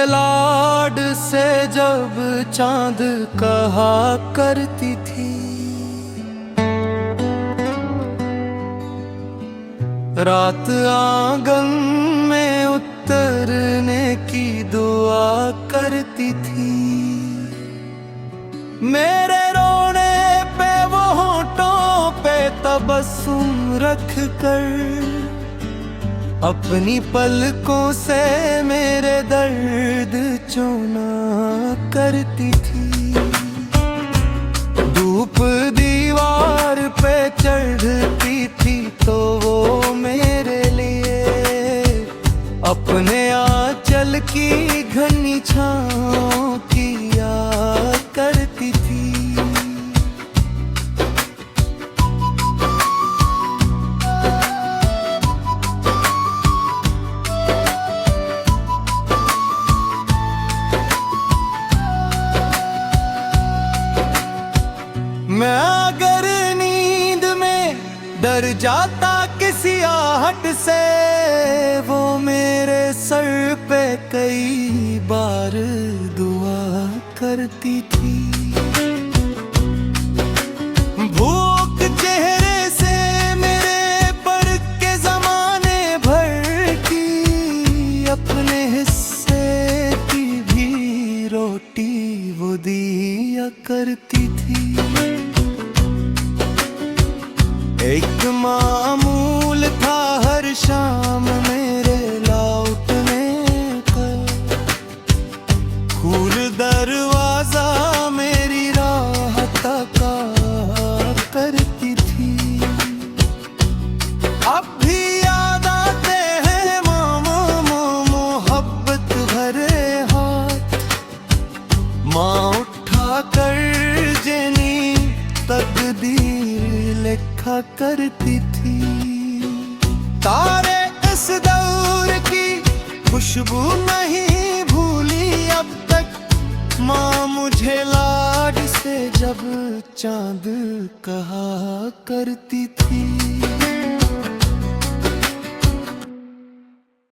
लाड से जब चांद कहा करती थी, रात आंगन में उतरने की दुआ करती थी। मेरे रोने पे वो होठों पे तबस्सुम रख कर अपनी पलकों से मेरे दर्द चोना करती थी। धूप दीवार पे चढ़ती थी तो वो मेरे लिए अपने आंचल की घनी छाँव किया करती थी। मैं अगर नींद में डर जाता किसी आहट से, वो मेरे सर पे कई बार दुआ करती थी। भूख चेहरे से मेरे पर के जमाने भर की, अपने हिस्से की भी रोटी वो दिया करती थी। एक मामूल था हर शाम मेरे लौटने का, खूल दरवाजा मेरी राह तका करती थी। अब भी याद आते हैं मामा मोहब्बत भरे हाथ, माँ उठा कर जेनी तकदीर लिखा करती थी। तारे इस दौर की खुशबू नहीं भूली अब तक, माँ मुझे लाड से जब चांद कहा करती थी।